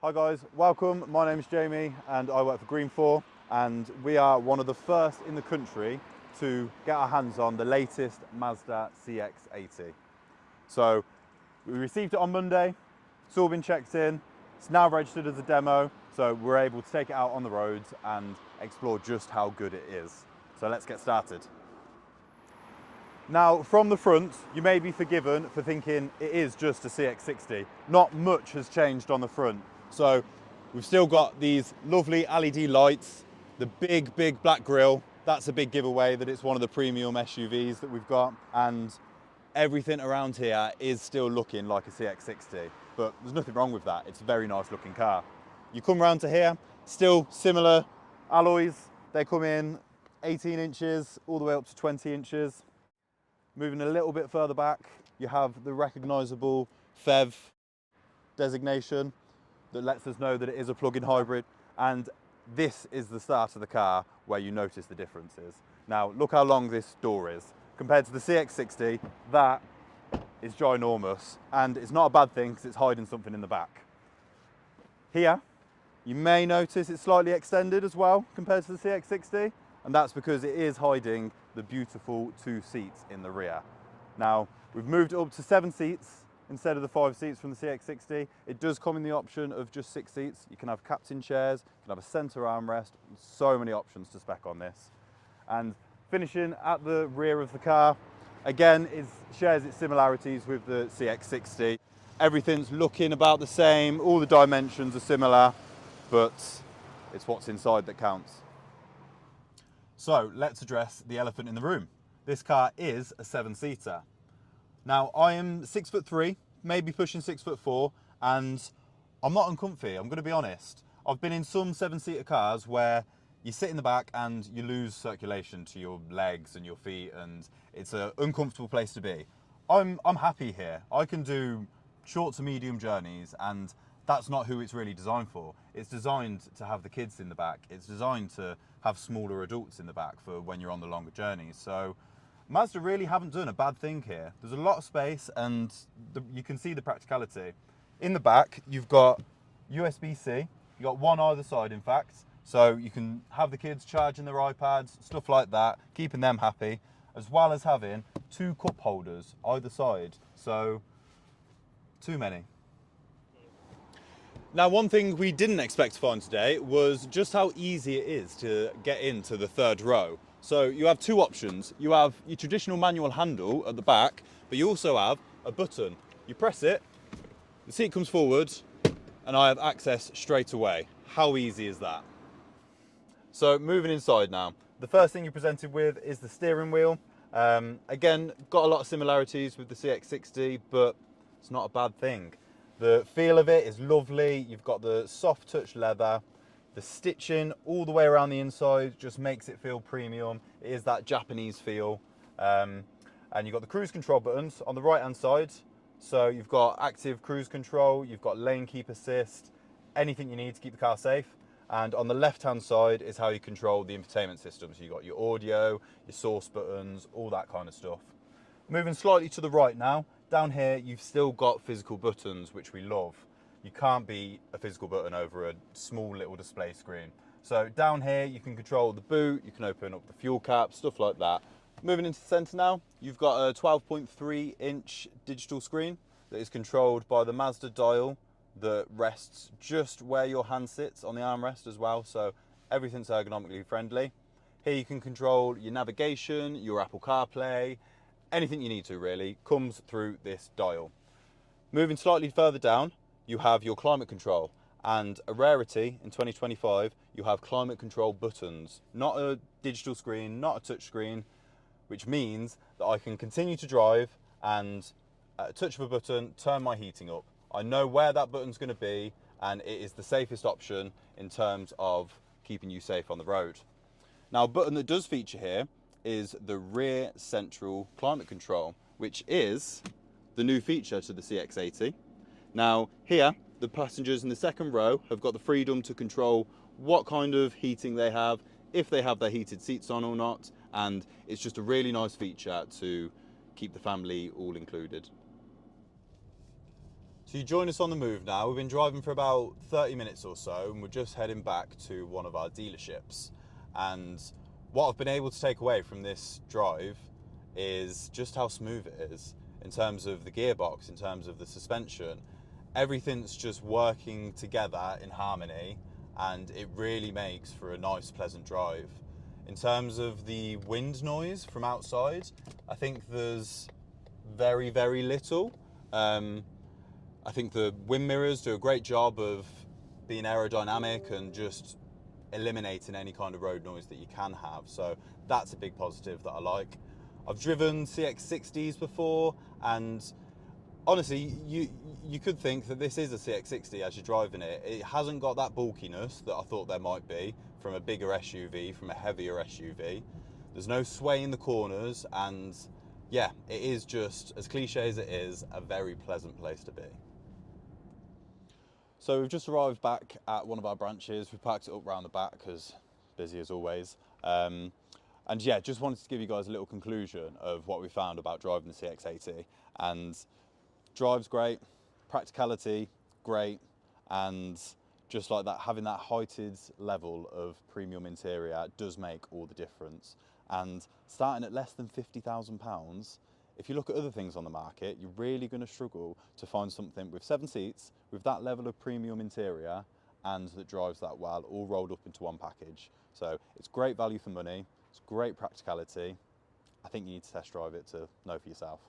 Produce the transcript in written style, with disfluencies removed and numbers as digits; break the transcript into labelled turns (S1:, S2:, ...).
S1: Hi guys, welcome. My name is Jamie and I work for Green4, and we are one of the first in the country to get our hands on the latest Mazda CX-80. So we received it on Monday, it's all been checked in, it's now registered as a demo, so we're able to take it out on the roads and explore just how good it is. So let's get started. Now, from the front, you may be forgiven for thinking it is just a CX-60. Not much has changed on the front. So we've still got these lovely LED lights, the big black grille. That's a big giveaway that it's one of the premium SUVs that we've got. And everything around here is still looking like a CX-60, but there's nothing wrong with that. It's a very nice looking car. You come around to here, still similar alloys. They come in 18 inches all the way up to 20 inches. Moving a little bit further back, you have the recognizable PHEV designation that lets us know that it is a plug-in hybrid. And this is the start of the car where you notice the differences. Now, look how long this door is. Compared to the CX-60, that is ginormous. And it's not a bad thing because it's hiding something in the back. Here, you may notice it's slightly extended as well compared to the CX-60. And that's because it is hiding the beautiful 2 seats in the rear. Now, we've moved it up to 7 seats instead of the 5 seats from the CX-60. It does come in the option of just 6 seats. You can have captain chairs, you can have a center armrest, so many options to spec on this. And finishing at the rear of the car, again, shares its similarities with the CX-60. Everything's looking about the same, all the dimensions are similar, but it's what's inside that counts. So let's address the elephant in the room. This car is a 7-seater. Now, I am 6'3", maybe pushing 6'4", and I'm not uncomfy, I'm gonna be honest. I've been in some 7-seater cars where you sit in the back and you lose circulation to your legs and your feet, and it's an uncomfortable place to be. I'm happy here. I can do short to medium journeys, and that's not who it's really designed for. It's designed to have the kids in the back. It's designed to have smaller adults in the back for when you're on the longer journeys. So Mazda really haven't done a bad thing here. There's a lot of space and you can see the practicality. In the back, you've got USB-C. You've got one either side, in fact. So you can have the kids charging their iPads, stuff like that, keeping them happy, as well as having 2 cup holders either side. So, too many. Now, one thing we didn't expect to find today was just how easy it is to get into the 3rd row. So you have 2 options. You have your traditional manual handle at the back, but you also have a button. You press it, the seat comes forward, and I have access straight away. How easy is that? So moving inside now, the first thing you're presented with is the steering wheel. Again, got a lot of similarities with the CX-60, but it's not a bad thing. The feel of it is lovely. You've got the soft touch leather. The stitching all the way around the inside just makes it feel premium. It is that Japanese feel. And you've got the cruise control buttons on the right hand side. So you've got active cruise control, you've got lane keep assist, anything you need to keep the car safe. And on the left hand side is how you control the infotainment system. So you've got your audio, your source buttons, all that kind of stuff. Moving slightly to the right now, down here you've still got physical buttons, which we love. You can't beat a physical button over a small little display screen. So down here you can control the boot, you can open up the fuel cap, stuff like that. Moving into the centre now, you've got a 12.3 inch digital screen that is controlled by the Mazda dial that rests just where your hand sits on the armrest as well, so everything's ergonomically friendly. Here you can control your navigation, your Apple CarPlay, anything you need to really comes through this dial. Moving slightly further down, you have your climate control, and a rarity in 2025, you have climate control buttons, not a digital screen, not a touch screen, which means that I can continue to drive and at a touch of a button, turn my heating up. I know where that button's going to be, and it is the safest option in terms of keeping you safe on the road. Now, a button that does feature here is the rear central climate control, which is the new feature to the CX-80. Now here, the passengers in the 2nd row have got the freedom to control what kind of heating they have, if they have their heated seats on or not, and it's just a really nice feature to keep the family all included. So you join us on the move now. We've been driving for about 30 minutes or so, and we're just heading back to one of our dealerships. And what I've been able to take away from this drive is just how smooth it is in terms of the gearbox, in terms of the suspension. Everything's just working together in harmony, and it really makes for a nice, pleasant drive. In terms of the wind noise from outside, I think there's very, very little. I think the wind mirrors do a great job of being aerodynamic and just eliminating any kind of road noise that you can have. So that's a big positive that I like. I've driven CX-60s before, and honestly, you could think that this is a CX-60 as you're driving it. It hasn't got that bulkiness that I thought there might be from a bigger SUV, from a heavier SUV. There's no sway in the corners, and yeah, it is just, as cliche as it is, a very pleasant place to be. So we've just arrived back at one of our branches. We've parked it up round the back because busy as always. And yeah, just wanted to give you guys a little conclusion of what we found about driving the CX-80. And drive's great, practicality great, and just like that, having that heighted level of premium interior does make all the difference. And starting at less than £50,000, if you look at other things on the market, you're really going to struggle to find something with 7 seats, with that level of premium interior, and that drives that well, all rolled up into one package. So it's great value for money, it's great practicality. I think you need to test drive it to know for yourself.